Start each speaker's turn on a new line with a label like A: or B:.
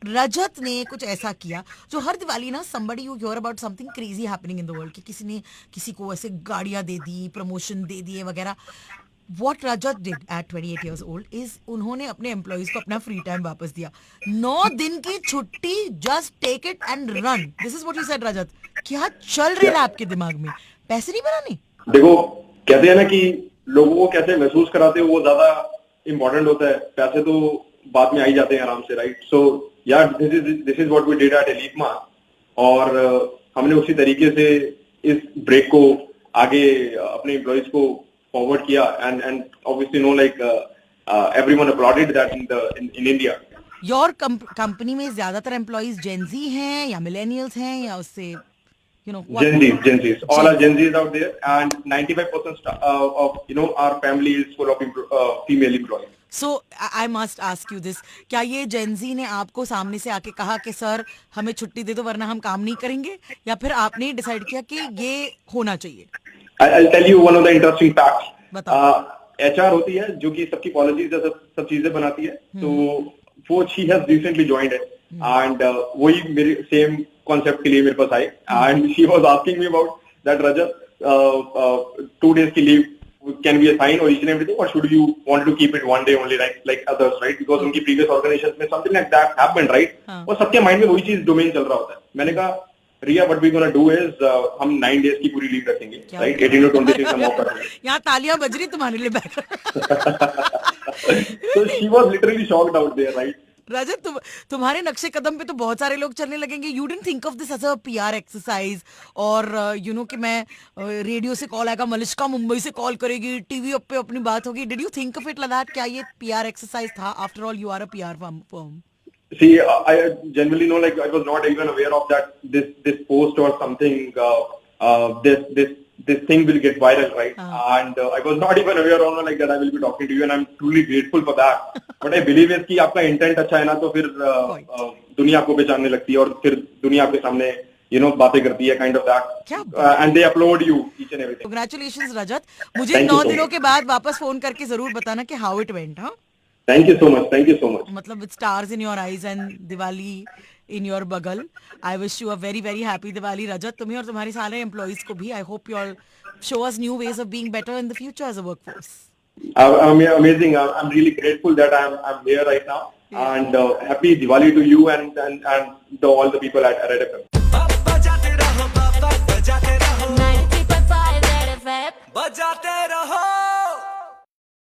A: रजत ने कुछ ऐसा किया जो हर दिवाली ना somebody you hear about something crazy happening in the world कि किसी ने किसी को ऐसे गाड़ियां दे दी, प्रमोशन दे दिए वगैरह. What Rajat did at 28 years old is उन्होंने अपने एम्प्लॉइज को अपना फ्री टाइम वापस दिया. 9 दिन की छुट्टी, just take it and run. This is what you said, Rajat. क्या चल रहा है आपके दिमाग में? पैसे नहीं बनाने?
B: देखो कहते हैं ना कि लोगों को कैसे महसूस कराते हो वो ज्यादा इम्पोर्टेंट होता है, पैसे तो बाद में आ ही जाते हैं आराम से, राइट. सो यार this is what we did at eLitmus, और हमने उसी तरीके से इस ब्रेक को आगे अपने एम्प्लॉइज को फॉरवर्ड किया, and obviously know like everyone uploaded that in India.
A: Your company में ज्यादातर एम्प्लॉइज जेनजी हैं या मिलेनियल्स हैं या उससे
B: Gen Zs. All are Gen Zs out there, and 95% of our family is full of female employees.
A: So I must ask you this, क्या ये Gen Z ने आपको सामने से आके कहा कि सर हमें छुट्टी दे दो वरना हम काम नहीं करेंगे, या फिर आपने डिसाइड किया कि ये होना चाहिए?
B: I'll tell you one of the interesting facts.
A: बताओ.
B: HR होती है जो कि सबकी पॉलिसीज सब चीजें बनाती है, तो वो she has recently joined it, and वही मेरे सेम कॉन्सेप्ट के लिए मेरे पास आई, and she was asking me about that Rajat 2 days की leave can we assign or each and everything, or should you want to keep it 1 day only like others, right? Because उनकी previous organizations में something like that happened, right? और सबके mind में वही चीज domain चल रहा होता है. मैंने कहा रिया what we gonna do is हम 9 days की पूरी लीव रखेंगे, right? 18 to 26 हम ऑफ कर रहे हैं.
A: यहाँ तालियां बज रही तुम्हारे लिए back.
B: So she was literally shocked out there, right?
A: रजत तुम्हारे नक्शे कदम पे तो बहुत सारे लोग चलने लगेंगे. You didn't think of this as a PR exercise, और कि मैं रेडियो से कॉल आएगा, मलिश्का मुंबई से कॉल करेगी, टीवी पे अपनी बात होगी. Did you think of it like that? क्या ये पीआर एक्सरसाइज था? After all you are a PR firm.
B: See, I generally know, like I was not even aware of that this post or something. This thing will get viral, right? And I was not even aware of like that I will be talking to you, and I'm truly grateful for that. But I believe is कि आपका intent अच्छा है ना, तो फिर दुनिया आपको पहचानने लगती है, और फिर दुनिया आपके सामने बातें करती है, kind of that. And they upload you each and everything.
A: Congratulations, Rajat. मुझे 9 दिनों के बाद वापस फोन करके जरूर बताना कि how it went, हाँ?
B: Thank you so much. Thank you so much.
A: मतलब with stars in your eyes and Diwali in your बगल. I wish you a very very happy Diwali, Rajat. तुम्हें और तुम्हारे सारे employees को भी. I hope you all show us new ways of being better in the future as a workforce.
B: Amazing. I'm really grateful that I'm here right now. Yeah. And happy Diwali to you and all the people at Red FM.
C: बजाते रहो.